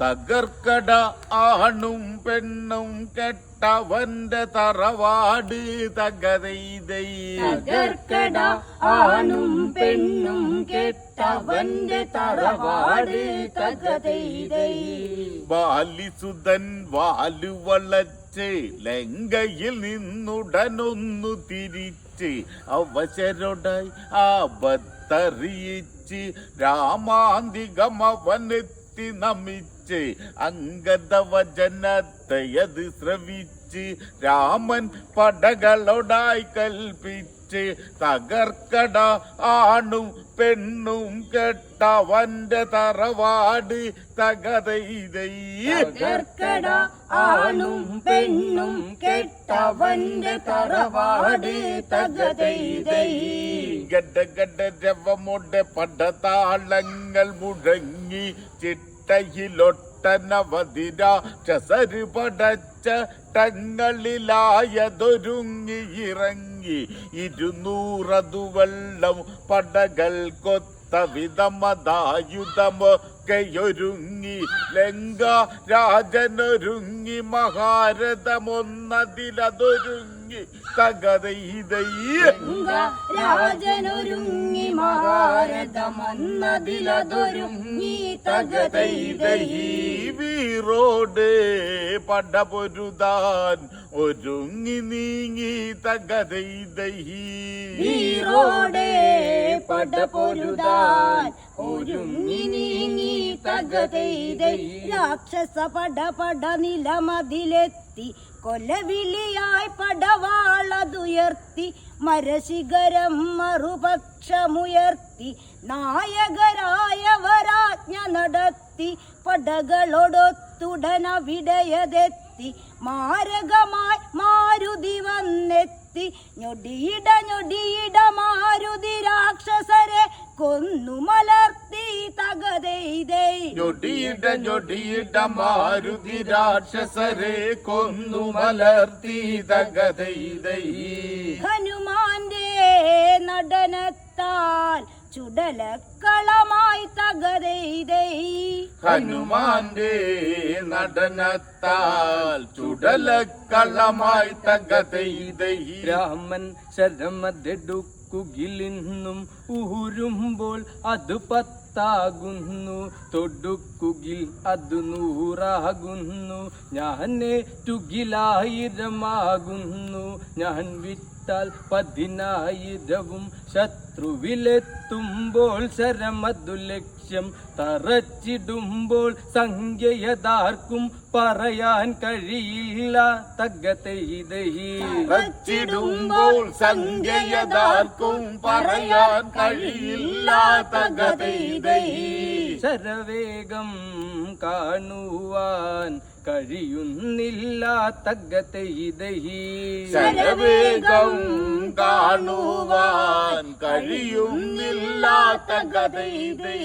തകർക്കട ആണും പെണ്ണും കെട്ടവന്റെ തറവാട് തകതൈതൈ. തകർക്കട ആണും പെണ്ണും കെട്ടവന്റെ തറവാട് തകതൈതൈ. ബാലിസുതൻ വാലുവളച്ച് ലങ്കയിൽ നിന്നുടനൊന്നു തിരിച്ച് അവശരോടായി ആപത്തറിയിച്ച് രാമാന്തികമവനെത്തി നമിച്ച് അംഗദവചനത്തെയത് ശ്രവിച്ച് രാമൻ പടകളോടായി കൽപ്പിച്ച് തകർക്കട ആണും പെണ്ണും കെട്ടവന്റെ തറവാട് തകതൈതൈ. തകർക്കട ആണും പെണ്ണും കെട്ടവന്റെ തറവാട് തകതൈതൈ. ഗഡഗഡരവമുടെ പടതാളങ്ങൾ മുഴങ്ങി ചിട്ടയിലൊട്ടനവധി രാക്ഷസര് പടച്ച ടങ്ങളിലായതൊരുങ്ങി ഇറങ്ങി 200 വെള്ളം പടകൾ കൊത്ത വിധമതായുധമൊക്കെയൊരുങ്ങി ലങ്ക രാജനൊരുങ്ങി മഹാരഥമൊന്നതിലതൊരുങ്ങി തകതൈതൈ. രാജനൊരുങ്ങി മഹാരഥമൊന്നതിലതൊരുങ്ങി തകതൈതൈ. വീറോട് പടപൊരുതാൻ ഒരുങ്ങി നീങ്ങി തകതൈതൈ. വീറോടെ പടപൊരുതാൻ ഒരുങ്ങി നീങ്ങി തകതൈതൈ. രാക്ഷസ പട നിലമതിലെത്തി കൊലവിളിയായി പടവാളതുയർത്തി മരശിഖരം മറുപക്ഷമുയർത്തി നായകരായവരാജ്ഞ നടത്തി പടകളോടൊത്തുടനവിടയതെത്തി മാരകമായി മാരുതി വന്നെത്തി ഞൊടിയിട മാരുതി രാക്ഷസരെ കൊന്നു മലർത്തി തകതൈതൈ. ഞൊടിയിട മാരുതി രാക്ഷസരെ കൊന്നു മലർത്തി തകതൈതൈ. ഹനുമാന്റെ നടനത്താൽ ചുടലക്കളമായി തകതൈതൈ. ഹനുമാന്റെ നടനത്താൽ ചുടലക്കളമായി തകതൈതൈ. രാമൻ ശരമതെടുക്കുകിലിന്നും ഊരുമ്പോൾ അത് 10 തൊടുക്കുകിൽ അത് 100 ഞാനേറ്റുകിലായിരമാകുന്നു ഞാൻ വിട്ടാൽ 10,000 ശത്രുവിലെത്തുമ്പോൾ ശരമതു ലക്ഷ്യം തറച്ചിടുമ്പോൾ സംഖ്യയതാർക്കും പറയാൻ കഴിയില്ല തകതൈതൈ. തറച്ചിടുമ്പോൾ സംഖ്യയതാർക്കും പറയാൻ കഴിയില്ല തകതൈതൈ. ശരവേഗം കാണുവാൻ കഴിയുന്നില്ല തകതൈതൈ. ശരവേഗം കാണുവാൻ കഴിയുന്നില്ല തകതൈതൈ.